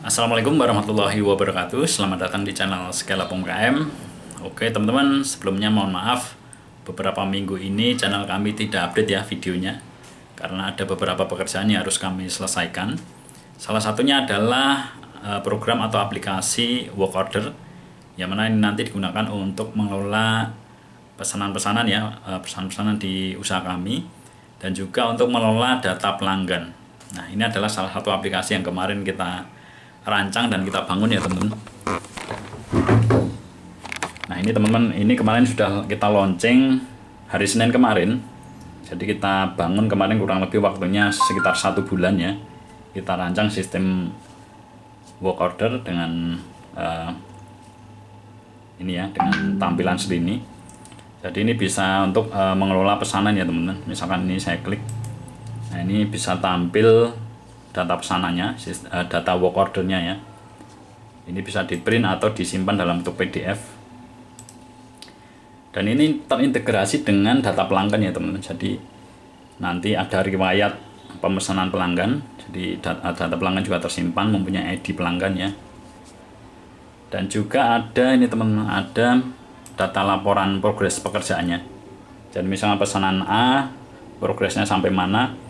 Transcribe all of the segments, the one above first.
Assalamualaikum warahmatullahi wabarakatuh. Selamat datang di channel Scale Up UMKM. Oke teman-teman, sebelumnya mohon maaf beberapa minggu ini channel kami tidak update ya videonya, karena ada beberapa pekerjaan yang harus kami selesaikan. Salah satunya adalah program atau aplikasi work order, yang mana ini nanti digunakan untuk mengelola pesanan-pesanan ya, pesanan-pesanan di usaha kami, dan juga untuk mengelola data pelanggan. Nah, ini adalah salah satu aplikasi yang kemarin kita rancang dan kita bangun ya teman-teman. Nah ini teman-teman, ini kemarin sudah kita launching hari Senin kemarin. Jadi kita bangun kemarin kurang lebih waktunya sekitar 1 bulan ya. Kita rancang sistem work order dengan ini ya, dengan tampilan seperti ini. Jadi ini bisa untuk mengelola pesanan ya teman-teman. Misalkan ini saya klik, nah ini bisa tampil data pesanannya, data work ordernya ya. Ini bisa di print atau disimpan dalam bentuk PDF. Dan ini terintegrasi dengan data pelanggan ya teman-teman. Jadi nanti ada riwayat pemesanan pelanggan. Jadi data pelanggan juga tersimpan, mempunyai ID pelanggan ya. Dan juga ada ini teman-teman, ada data laporan progres pekerjaannya. Jadi misalnya pesanan A, progresnya sampai mana.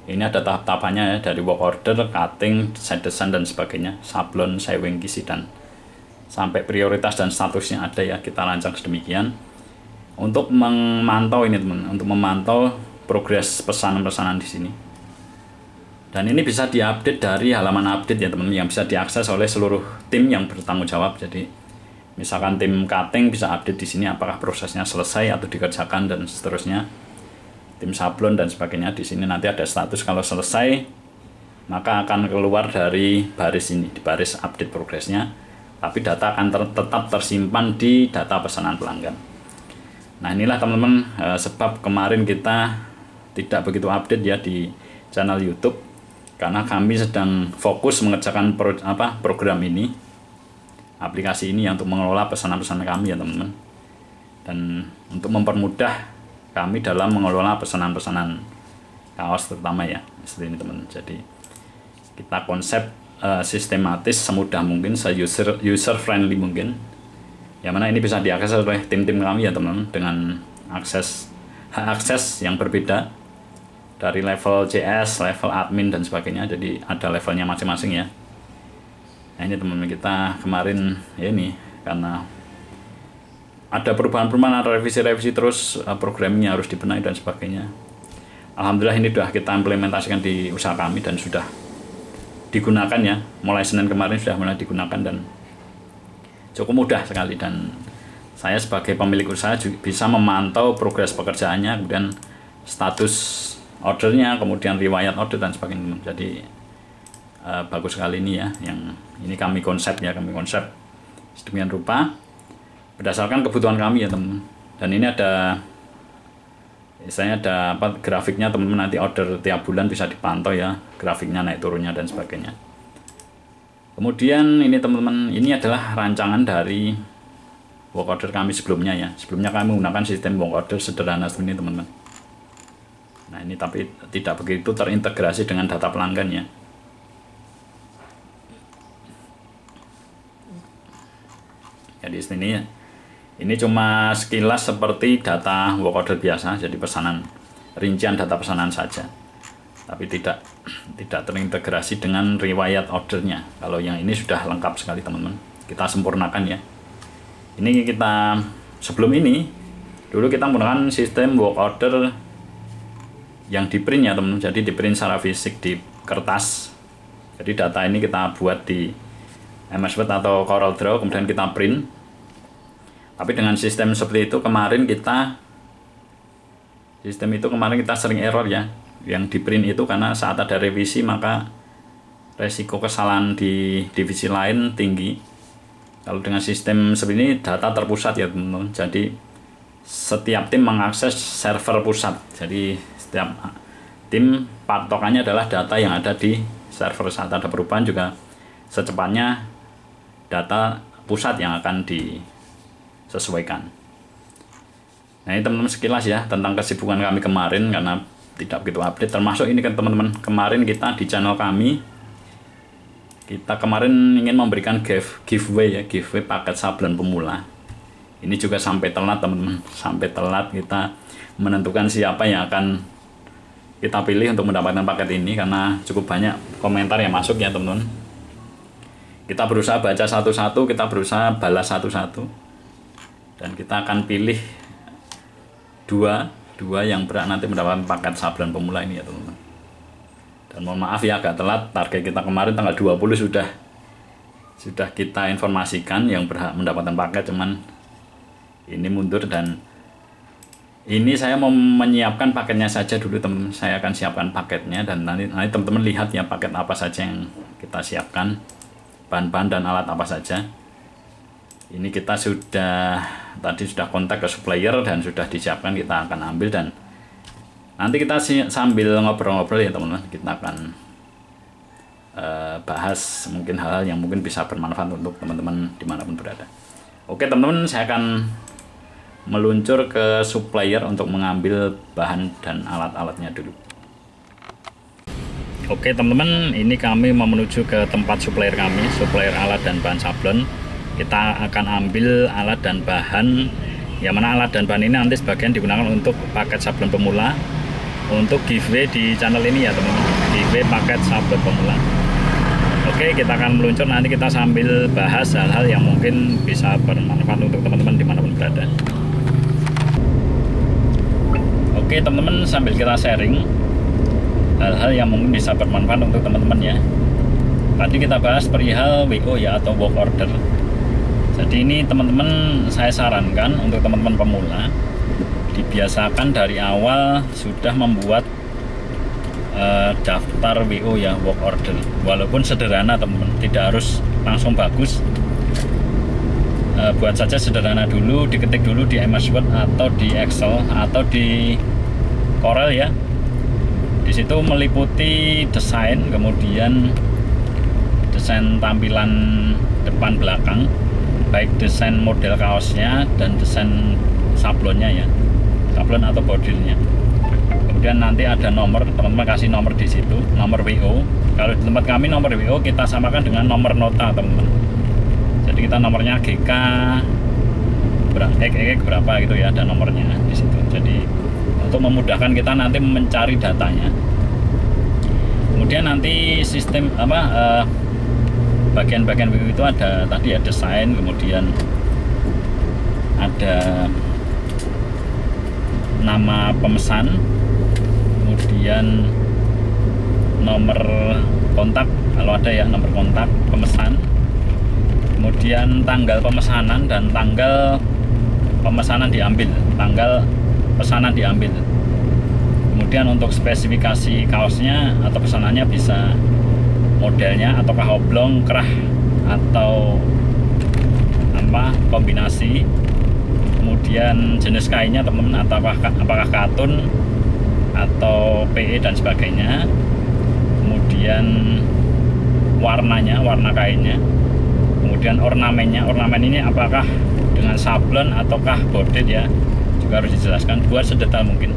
Ini ada tahap-tahapannya ya, dari work order, cutting, side design dan sebagainya, sablon, sewing, kisi, dan sampai prioritas dan statusnya ada ya, kita rancang sedemikian untuk memantau ini teman, untuk memantau progres pesanan-pesanan di sini. Dan ini bisa diupdate dari halaman update ya teman, yang bisa diakses oleh seluruh tim yang bertanggung jawab. Jadi misalkan tim cutting bisa update di sini apakah prosesnya selesai atau dikerjakan dan seterusnya. Tim sablon dan sebagainya di sini nanti ada status, kalau selesai maka akan keluar dari baris ini, di baris update progresnya, tapi data akan tetap tersimpan di data pesanan pelanggan. Nah inilah teman-teman sebab kemarin kita tidak begitu update ya di channel YouTube, karena kami sedang fokus mengerjakan program ini, aplikasi ini untuk mengelola pesanan-pesanan kami ya teman-teman, dan untuk mempermudah kami dalam mengelola pesanan-pesanan kaos terutama ya, seperti ini teman. Jadi kita konsep sistematis, semudah mungkin, user friendly mungkin, yang mana ini bisa diakses oleh tim-tim kami ya teman, dengan hak akses yang berbeda dari level CS, level admin dan sebagainya. Jadi ada levelnya masing-masing ya. Nah ini teman-teman, kita kemarin ya ini karena ada perubahan-perubahan, ada revisi-revisi terus, programnya harus dibenahi dan sebagainya. Alhamdulillah ini sudah kita implementasikan di usaha kami dan sudah digunakan ya. Mulai Senin kemarin sudah mulai digunakan dan cukup mudah sekali. Dan saya sebagai pemilik usaha juga bisa memantau progres pekerjaannya, kemudian status ordernya, kemudian riwayat order dan sebagainya. Jadi bagus sekali ini ya. Yang ini kami konsep sedemikian rupa berdasarkan kebutuhan kami ya teman. Dan ini ada misalnya ada grafiknya teman-teman, nanti order tiap bulan bisa dipantau ya, grafiknya naik turunnya dan sebagainya. Kemudian ini teman-teman, ini adalah rancangan dari work order kami sebelumnya ya. Sebelumnya kami menggunakan sistem work order sederhana seperti ini teman-teman. Nah ini tapi tidak begitu terintegrasi dengan data pelanggan ya. Jadi sini ya, ini cuma sekilas seperti data work order biasa, jadi pesanan, rincian data pesanan saja, tapi tidak terintegrasi dengan riwayat ordernya. Kalau yang ini sudah lengkap sekali teman-teman, kita sempurnakan ya. Ini kita sebelum ini dulu kita menggunakan sistem work order yang di print ya teman-teman, jadi di print secara fisik di kertas. Jadi data ini kita buat di MS Word atau Corel Draw, kemudian kita print. Tapi dengan sistem seperti itu kemarin kita sering error ya, yang di print itu, karena saat ada revisi maka resiko kesalahan di divisi lain tinggi. Kalau dengan sistem seperti ini data terpusat ya teman-teman, jadi setiap tim mengakses server pusat. Jadi setiap tim patokannya adalah data yang ada di server. Saat ada perubahan juga secepatnya data pusat yang akan disesuaikan. Nah ini teman-teman sekilas ya tentang kesibukan kami kemarin, karena tidak begitu update. Termasuk ini kan teman-teman, kemarin kita di channel kami Kita kemarin ingin memberikan giveaway paket sablon pemula. Ini juga sampai telat teman-teman, sampai telat kita menentukan siapa yang akan kita pilih untuk mendapatkan paket ini, karena cukup banyak komentar yang masuk ya teman-teman. Kita berusaha baca satu-satu, kita berusaha balas satu-satu, dan kita akan pilih dua yang berhak nanti mendapatkan paket sablon pemula ini ya teman-teman. Dan mohon maaf ya agak telat, target kita kemarin tanggal 20 sudah kita informasikan yang berhak mendapatkan paket, cuman ini mundur. Dan ini saya mau menyiapkan paketnya saja dulu teman-teman. Saya akan siapkan paketnya, dan nanti teman-teman lihat ya paket apa saja yang kita siapkan, bahan-bahan dan alat apa saja. Ini kita tadi sudah kontak ke supplier dan sudah disiapkan, kita akan ambil. Dan nanti kita sambil ngobrol-ngobrol ya teman-teman, kita akan bahas mungkin hal-hal yang mungkin bisa bermanfaat untuk teman-teman dimanapun berada. Oke teman-teman, saya akan meluncur ke supplier untuk mengambil bahan dan alat-alatnya dulu. Oke teman-teman, ini kami mau menuju ke tempat supplier kami, supplier alat dan bahan sablon. Kita akan ambil alat dan bahan, yang mana alat dan bahan ini nanti sebagian digunakan untuk paket sablon pemula, untuk giveaway di channel ini ya teman-teman, giveaway paket sablon pemula. Oke, kita akan meluncur, nanti kita sambil bahas hal-hal yang mungkin bisa bermanfaat untuk teman-teman dimanapun berada. Oke teman-teman, sambil kita sharing hal-hal yang mungkin bisa bermanfaat untuk teman-teman ya. Tadi kita bahas perihal WO ya, atau work order. Jadi ini teman-teman, saya sarankan untuk teman-teman pemula dibiasakan dari awal sudah membuat daftar WO ya, work order. Walaupun sederhana teman-teman, tidak harus langsung bagus. Buat saja sederhana dulu, diketik dulu di MS Word atau di Excel atau di Corel ya. Di situ meliputi desain, kemudian desain tampilan depan belakang, baik desain model kaosnya dan desain sablonnya ya, sablon atau bordirnya. Kemudian nanti ada nomor, teman-teman kasih nomor di situ, nomor WO. Kalau di tempat kami nomor WO kita samakan dengan nomor nota teman-teman. Jadi kita nomornya GK berapa gitu ya, ada nomornya di situ. Jadi untuk memudahkan kita nanti mencari datanya. Kemudian nanti sistem bagian-bagian WO itu ada tadi ya, desain, kemudian ada nama pemesan, kemudian nomor kontak kalau ada ya, nomor kontak pemesan, kemudian tanggal pemesanan dan tanggal pemesanan diambil, tanggal pesanan diambil. Kemudian untuk spesifikasi kaosnya atau pesanannya bisa modelnya ataukah oblong, kerah, atau apa kombinasi. Kemudian jenis kainnya teman-teman, apakah katun atau PE dan sebagainya. Kemudian warnanya, warna kainnya. Kemudian ornamennya, ornamen ini apakah dengan sablon ataukah bordir ya, juga harus dijelaskan, buat sedetail mungkin.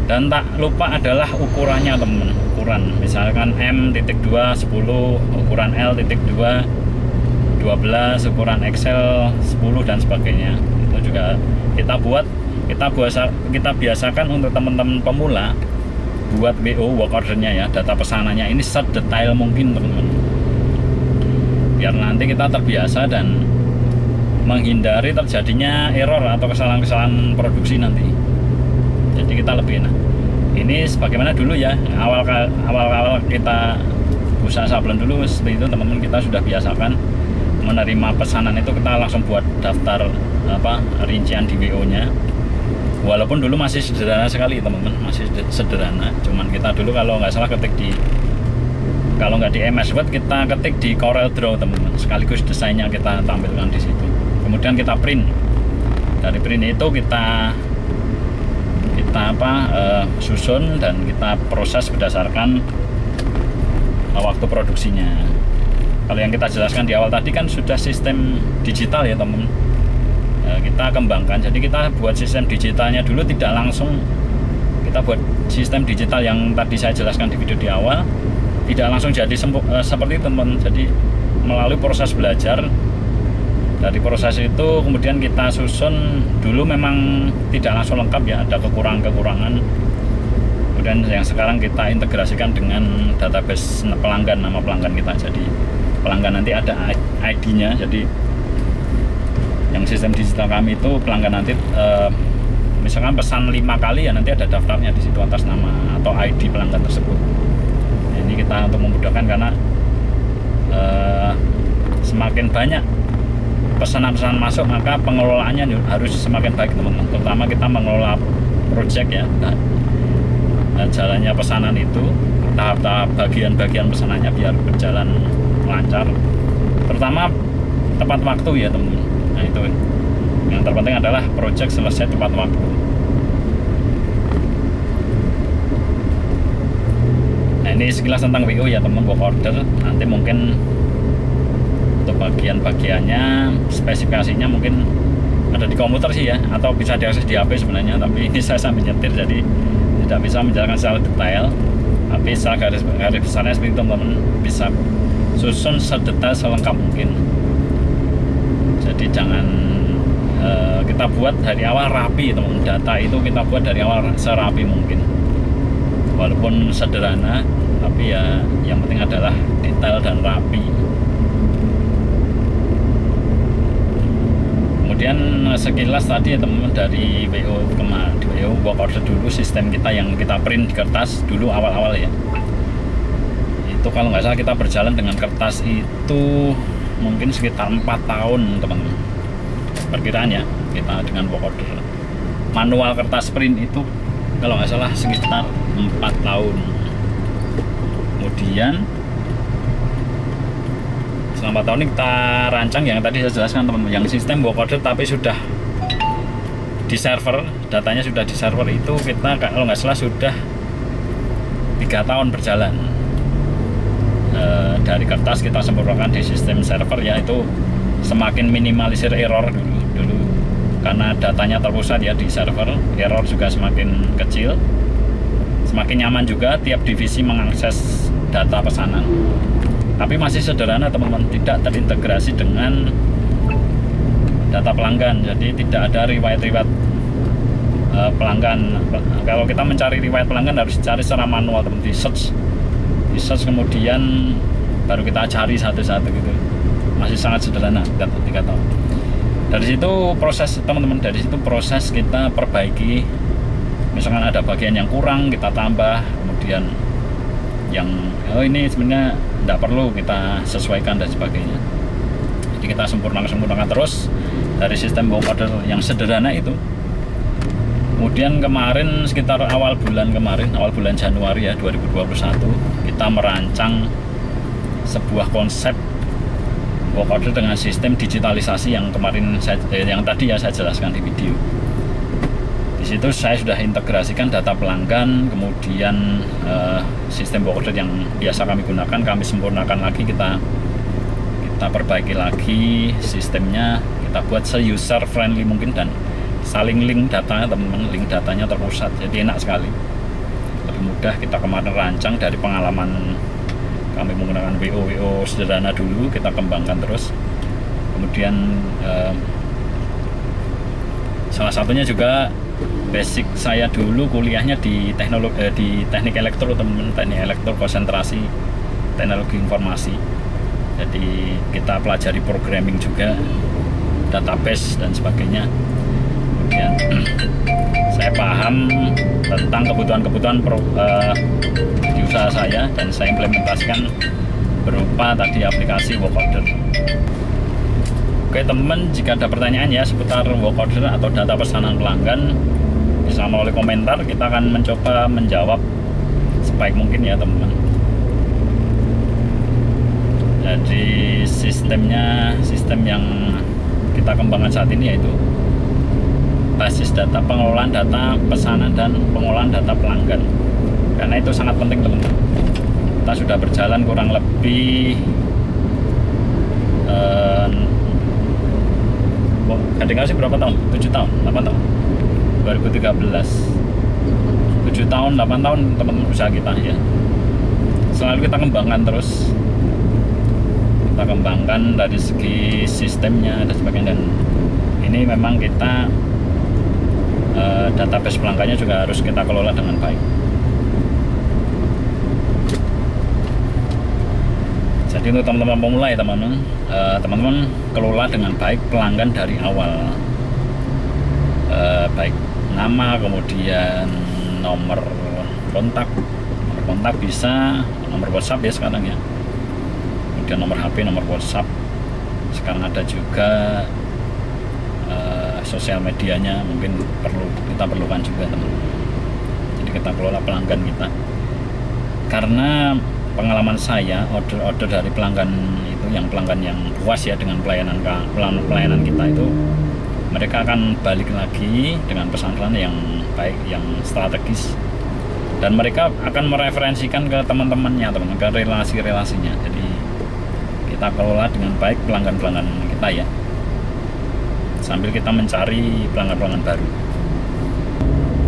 Dan tak lupa adalah ukurannya teman-teman, ukuran misalkan M.2 10, ukuran L.2 12, ukuran XL 10 dan sebagainya. Itu juga kita biasakan untuk teman-teman pemula buat WO work ordernya ya, data pesanannya ini sedetail mungkin teman-teman, biar nanti kita terbiasa dan menghindari terjadinya error atau kesalahan-kesalahan produksi nanti. Jadi kita lebih enak. Ini sebagaimana dulu ya, awal kita usaha sablon dulu seperti itu teman-teman, kita sudah biasakan menerima pesanan itu kita langsung buat daftar rincian di WO nya. Walaupun dulu masih sederhana sekali teman-teman, masih sederhana. Cuman kita dulu kalau nggak salah kalau nggak di MS Word kita ketik di Corel Draw teman-teman, sekaligus desainnya kita tampilkan di situ. Kemudian kita print. Dari print itu kita susun dan kita proses berdasarkan waktu produksinya. Kalau yang kita jelaskan di awal tadi kan sudah sistem digital ya teman-teman, kita kembangkan. Jadi kita buat sistem digitalnya dulu, tidak langsung kita buat sistem digital yang tadi saya jelaskan di video di awal. tidak langsung jadi seperti itu teman-teman. Jadi melalui proses belajar, dari proses itu kemudian kita susun. Dulu memang tidak langsung lengkap ya, ada kekurangan-kekurangan. Kemudian yang sekarang kita integrasikan dengan database pelanggan, nama pelanggan kita. Jadi pelanggan nanti ada ID-nya. Jadi yang sistem digital kami itu pelanggan nanti misalkan pesan 5 kali ya, nanti ada daftarnya di situ atas nama atau ID pelanggan tersebut. Nah, ini kita untuk memudahkan karena semakin banyak pesanan-pesanan masuk, maka pengelolaannya harus semakin baik teman-teman. Terutama kita mengelola project ya, jalannya pesanan itu, tahap-tahap bagian-bagian pesanannya biar berjalan lancar, terutama tepat waktu ya teman-teman. Nah itu yang terpenting adalah project selesai tepat waktu. Nah ini sekilas tentang WO ya teman, work order. Nanti mungkin untuk bagian-bagiannya, spesifikasinya mungkin ada di komputer sih ya, atau bisa diakses di HP sebenarnya, tapi ini saya sambil nyetir jadi tidak bisa menjelaskan secara detail. Tapi secara garis besarnya seperti itu teman-teman, bisa susun sedetail selengkap mungkin. Jadi jangan kita buat dari awal rapi teman-teman. Data itu kita buat dari awal serapi mungkin, walaupun sederhana, tapi ya yang penting adalah detail dan rapi. Kemudian sekilas tadi ya teman-teman, dari WO kemarin, di WO work order dulu sistem kita yang kita print di kertas dulu awal-awal ya. Itu kalau nggak salah kita berjalan dengan kertas itu mungkin sekitar 4 tahun teman-teman. Perkiraan ya, kita dengan work order. Manual kertas print itu kalau nggak salah sekitar 4 tahun. Kemudian selama tahun ini kita rancang yang tadi saya jelaskan teman-teman, yang sistem work order tapi sudah di server, datanya sudah di server itu kita kalau nggak salah sudah 3 tahun berjalan. Dari kertas kita sempurnakan di sistem server, yaitu semakin minimalisir error dulu karena datanya terpusat ya di server, error juga semakin kecil, semakin nyaman juga tiap divisi mengakses data pesanan. Tapi masih sederhana teman-teman, tidak terintegrasi dengan data pelanggan, jadi tidak ada riwayat-riwayat pelanggan. Kalau kita mencari riwayat pelanggan harus dicari secara manual teman-teman, di search kemudian baru kita cari satu-satu gitu. Masih sangat sederhana, tidak tahu. Dari situ proses teman-teman, dari situ proses kita perbaiki. Misalkan ada bagian yang kurang kita tambah, kemudian yang ini sebenarnya tidak perlu kita sesuaikan dan sebagainya. Jadi kita sempurnakan terus dari sistem work order yang sederhana itu. Kemudian kemarin sekitar awal bulan Januari ya 2021, kita merancang sebuah konsep work order dengan sistem digitalisasi yang kemarin yang tadi ya saya jelaskan di video. Di situ saya sudah integrasikan data pelanggan, kemudian sistem work order yang biasa kami gunakan, kami sempurnakan lagi, kita perbaiki lagi sistemnya, kita buat se-user friendly mungkin, dan saling link datanya teman-teman, link datanya terpusat, jadi enak sekali, lebih mudah. Kita kemarin rancang dari pengalaman kami menggunakan WO sederhana dulu, kita kembangkan terus. Kemudian salah satunya juga basic saya dulu kuliahnya di teknik elektro teman-teman, teknik elektro konsentrasi teknologi informasi. Jadi kita pelajari programming juga, database dan sebagainya. Kemudian saya paham tentang kebutuhan di usaha saya, dan saya implementasikan berupa tadi aplikasi work order. Oke teman-teman, jika ada pertanyaan ya seputar work order atau data pesanan pelanggan, bisa melalui komentar, kita akan mencoba menjawab sebaik mungkin ya teman-teman. Jadi sistem yang kita kembangkan saat ini yaitu basis data, pengelolaan data pesanan dan pengelolaan data pelanggan, karena itu sangat penting teman-teman. Kita sudah berjalan kurang lebih kadang-kadang sih berapa tahun? 7 tahun, 8 tahun 2013, 7 tahun, 8 tahun teman-teman usaha kita ya. selalu kita kembangkan terus, kita kembangkan dari segi sistemnya dan sebagainya. Dan ini memang kita database pelanggannya juga harus kita kelola dengan baik. Jadi untuk teman-teman pemula ya teman-teman, kelola dengan baik pelanggan dari awal, baik nama, kemudian nomor kontak bisa, nomor WhatsApp ya sekarang ya, kemudian nomor HP, nomor WhatsApp. Sekarang ada juga sosial medianya, mungkin kita perlukan juga teman-teman. Jadi kita kelola pelanggan kita, karena pengalaman saya order dari pelanggan itu, yang pelanggan yang puas ya dengan pelayanan kita itu, mereka akan balik lagi dengan pesan-pesan yang baik, yang strategis, dan mereka akan mereferensikan ke teman-temannya, ke relasi-relasinya. Jadi kita kelola dengan baik pelanggan-pelanggan kita ya, sambil kita mencari pelanggan-pelanggan baru.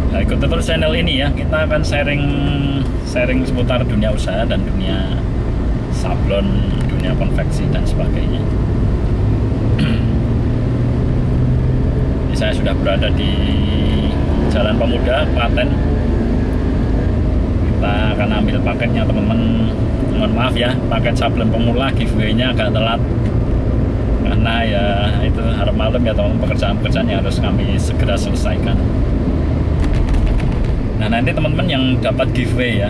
Nah, ikut terus channel ini ya, kita akan sharing seputar dunia usaha dan dunia sablon, dunia konveksi dan sebagainya. Saya sudah berada di Jalan Pemuda, Klaten. Kita akan ambil paketnya teman-teman. Mohon maaf ya, paket sablon pemula giveaway-nya agak telat, karena ya itu harap maklum ya teman-teman, pekerjaan-pekerjaan yang harus kami segera selesaikan. Nah, nanti teman-teman yang dapat giveaway ya,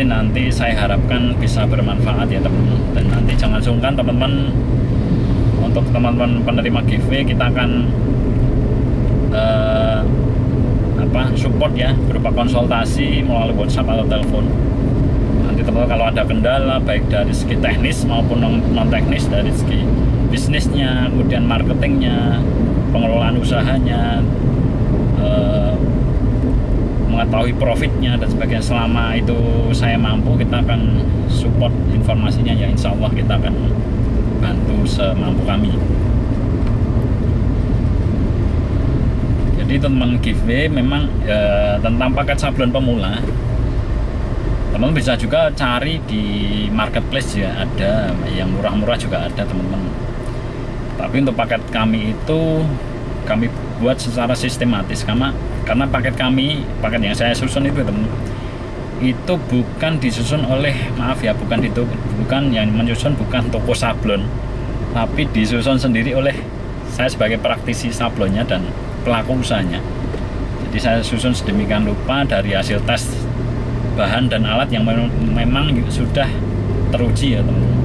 nanti saya harapkan bisa bermanfaat ya teman-teman. Dan nanti jangan sungkan teman-teman, untuk teman-teman penerima giveaway kita akan support ya, berupa konsultasi melalui WhatsApp atau telepon. Nanti teman-teman kalau ada kendala baik dari segi teknis maupun non teknis, dari segi bisnisnya, kemudian marketingnya, pengelolaan usahanya, mengetahui profitnya dan sebagainya, selama itu saya mampu, kita akan support informasinya ya. Insya Allah kita akan bantu semampu kami. Jadi teman giveaway memang tentang paket sablon pemula, teman-teman bisa juga cari di marketplace ya, ada yang murah-murah juga ada teman-teman. Tapi untuk paket kami itu kami buat secara sistematis, karena paket yang saya susun itu teman-teman, itu bukan disusun oleh, maaf ya, bukan yang menyusun bukan toko sablon, tapi disusun sendiri oleh saya sebagai praktisi sablonnya dan pelaku usahanya. Jadi saya susun sedemikian rupa dari hasil tes bahan dan alat yang memang sudah teruji ya teman-teman,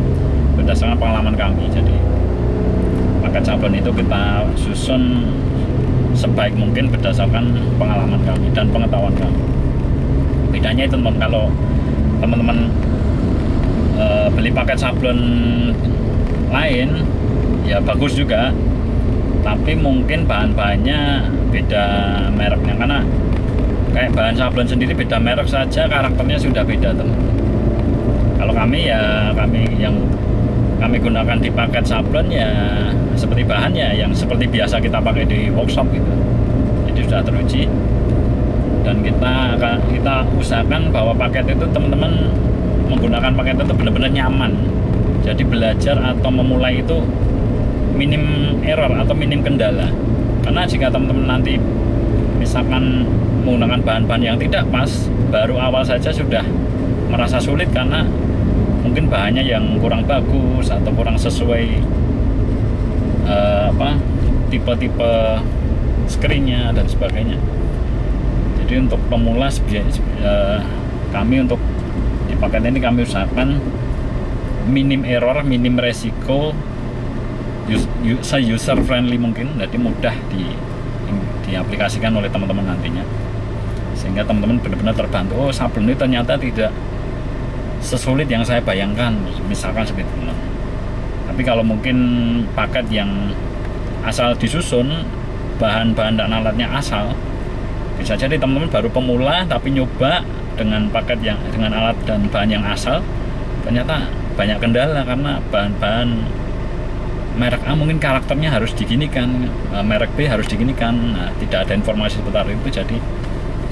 berdasarkan pengalaman kami. Jadi paket sablon itu kita susun sebaik mungkin berdasarkan pengalaman kami dan pengetahuan kami. Bedanya itu teman-teman, kalau teman-teman beli paket sablon lain ya bagus juga, tapi mungkin bahan-bahannya beda mereknya, karena kayak bahan sablon sendiri beda merek saja karakternya sudah beda teman-teman. Kalau kami yang kami gunakan di paket sablon ya seperti bahannya yang seperti biasa kita pakai di workshop gitu. Jadi sudah teruji, dan kita usahakan bahwa paket itu teman-teman menggunakan paket itu benar-benar nyaman. Jadi belajar atau memulai itu minim error atau minim kendala. Karena jika teman-teman nanti misalkan menggunakan bahan-bahan yang tidak pas, baru awal saja sudah merasa sulit karena mungkin bahannya yang kurang bagus atau kurang sesuai tipe-tipe screennya dan sebagainya. Jadi untuk pemula kami untuk di paket ini kami usahakan minim error, minim resiko, user friendly mungkin, jadi mudah diaplikasikan oleh teman-teman nantinya, sehingga teman-teman benar-benar terbantu. Oh, sablon ini ternyata tidak sesulit yang saya bayangkan, misalkan seperti itu. Tapi kalau mungkin paket yang asal disusun, bahan-bahan dan alatnya asal, bisa jadi teman-teman baru pemula tapi nyoba dengan paket yang dengan alat dan bahan yang asal, ternyata banyak kendala karena bahan-bahan merek A mungkin karakternya harus diginikan, merek B harus diginikan. Nah, tidak ada informasi seputar itu. Jadi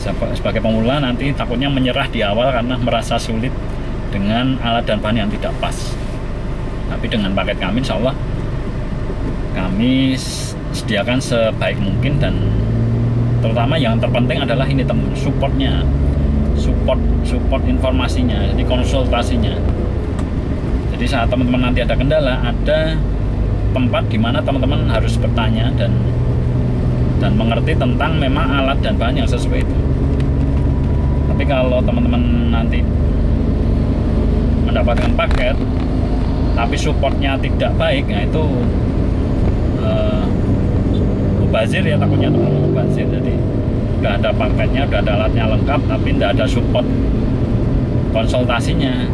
sebagai pemula nanti takutnya menyerah di awal karena merasa sulit dengan alat dan bahan yang tidak pas. Tapi dengan paket kami insya Allah kami sediakan sebaik mungkin, dan terutama yang terpenting adalah ini teman, supportnya, support informasinya, jadi konsultasinya. Jadi saat teman-teman nanti ada kendala, ada tempat di mana teman-teman harus bertanya dan mengerti tentang memang alat dan bahan yang sesuai itu. Tapi kalau teman-teman nanti mendapatkan paket tapi supportnya tidak baik, nah itu mubazir ya, takutnya teman-teman mubazir. Jadi udah ada paketnya, udah ada alatnya lengkap, tapi tidak ada support konsultasinya,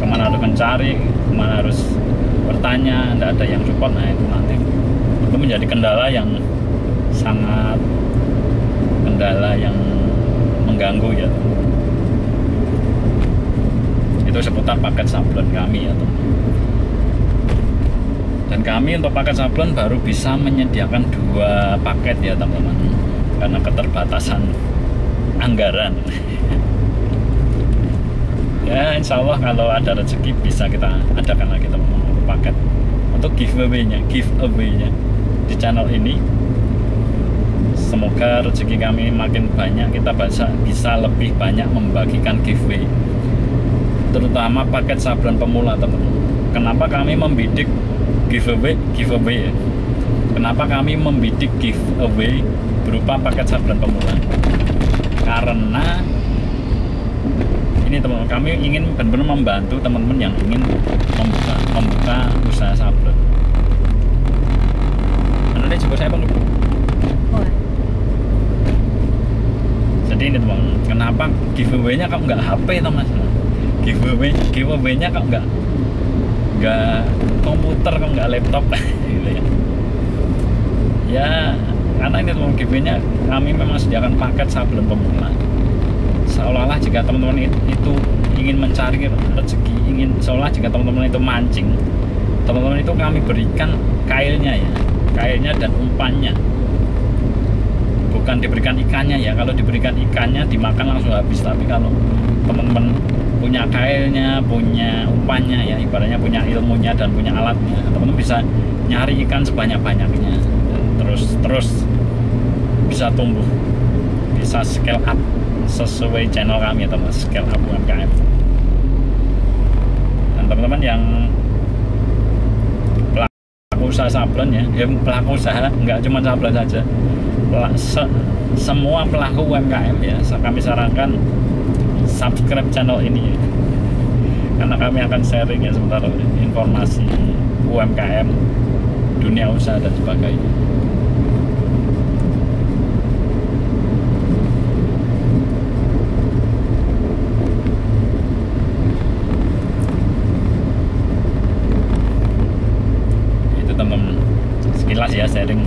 kemana harus mencari, kemana harus bertanya, tidak ada yang support. Nah itu nanti itu menjadi kendala yang sangat mengganggu ya. Itu seputar paket sablon kami ya teman. Dan kami untuk paket sablon baru bisa menyediakan 2 paket ya teman-teman, karena keterbatasan anggaran. Ya insya Allah kalau ada rezeki bisa kita adakan lagi teman-teman paket untuk giveaway-nya di channel ini. Semoga rezeki kami makin banyak, kita bisa lebih banyak membagikan giveaway, terutama paket sablon pemula teman-teman. Kenapa kami membidik giveaway ya? Kenapa kami membidik giveaway berupa paket sablon pemula? Karena ini teman-teman, kami ingin benar-benar membantu teman-teman yang ingin membuka usaha sablon. Anda juga saya perlu. Jadi ini teman, kenapa giveaway-nya kok nggak HP teman? Giveaway-nya kok nggak komputer, kok nggak laptop gitu ya. Ya karena ini teman, giveaway-nya kami memang sediakan paket sablon pemula. Seolah-olah jika teman-teman itu ingin mencari rezeki, seolah jika teman-teman itu mancing, teman-teman itu kami berikan kailnya dan umpannya, bukan diberikan ikannya ya. Kalau diberikan ikannya dimakan langsung habis, tapi kalau teman-teman punya kailnya, punya umpannya ya, ibaratnya punya ilmunya dan punya alatnya, teman-teman bisa nyari ikan sebanyak-banyaknya, terus bisa tumbuh, bisa scale up sesuai channel kami ya teman, scale up UMKM. Dan teman-teman yang pelaku usaha sablon ya, pelaku usaha nggak cuma sablon saja, semua pelaku UMKM ya, kami sarankan subscribe channel ini ya. Karena kami akan sharing ya seputar informasi UMKM, dunia usaha dan sebagainya. Itu teman-teman sekilas ya sharing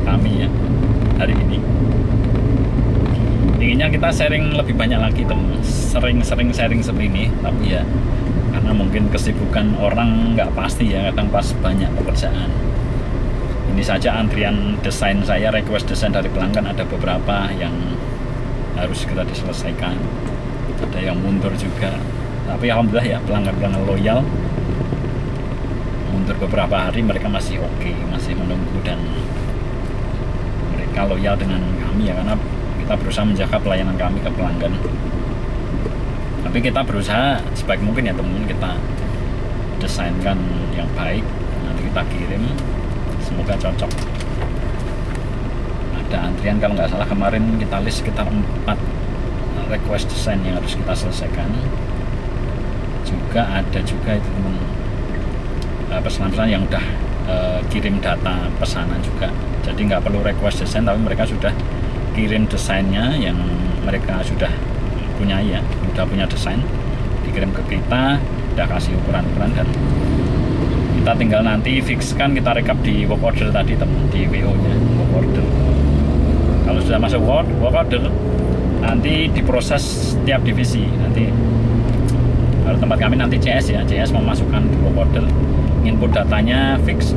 kami ya hari ini. Inginnya kita sharing lebih banyak lagi teman, sering sharing seperti ini, tapi ya karena mungkin kesibukan orang nggak pasti ya, kadang pas banyak pekerjaan. Ini saja antrian desain saya, request desain dari pelanggan ada beberapa yang harus segera diselesaikan, ada yang mundur juga, tapi alhamdulillah ya pelanggan-pelanggan loyal. Mundur beberapa hari mereka masih oke, masih menunggu, dan mereka loyal dengan kami ya, karena kita berusaha menjaga pelayanan kami ke pelanggan. Tapi kita berusaha sebaik mungkin ya teman-teman, kita desainkan yang baik, nanti kita kirim, semoga cocok. Ada antrian kalau nggak salah kemarin kita list sekitar 4 request desain yang harus kita selesaikan. Juga ada juga itu teman, pesanan-pesanan yang udah kirim data pesanan juga, jadi nggak perlu request desain, tapi mereka sudah kirim desainnya yang mereka sudah punya ya, sudah punya desain, dikirim ke kita, kita kasih ukuran-ukuran, dan kita tinggal nanti fixkan, kita rekap di work order tadi teman, di WO nya work order. Kalau sudah masuk work order, nanti diproses setiap divisi. Nanti kalau tempat kami nanti CS ya, CS memasukkan work order, input datanya fix,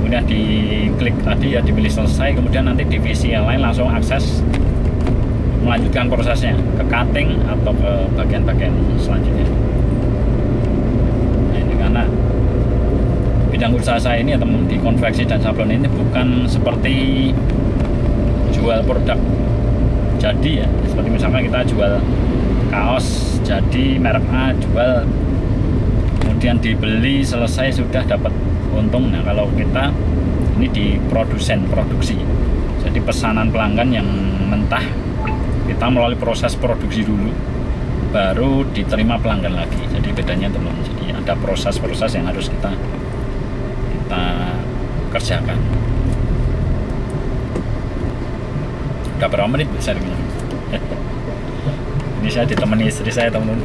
kemudian diklik tadi ya, dipilih selesai, kemudian nanti divisi yang lain langsung akses melanjutkan prosesnya ke cutting atau ke bagian-bagian selanjutnya. Nah, ini karena bidang usaha saya ini ya teman, di konveksi dan sablon ini bukan seperti jual produk jadi ya, seperti misalkan kita jual kaos jadi merek A, jual kemudian dibeli selesai sudah dapat untung. Nah kalau kita ini di produksi, jadi pesanan pelanggan yang mentah kita melalui proses produksi dulu baru diterima pelanggan lagi. Jadi bedanya teman, jadi ada proses-proses yang harus kita kerjakan. Udah berapa menit bisa ini? Ini saya ditemani istri saya teman-teman.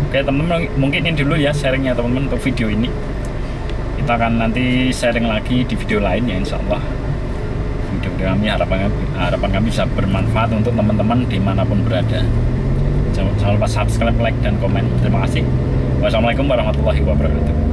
Oke teman-teman, mungkin ini dulu ya sharingnya teman-teman untuk video ini. Kita akan nanti sharing lagi di video lain ya, insya Allah. Video kami harapan kami bisa bermanfaat untuk teman-teman dimanapun berada. Jangan lupa subscribe, like, dan komen. Terima kasih. Wassalamualaikum warahmatullahi wabarakatuh.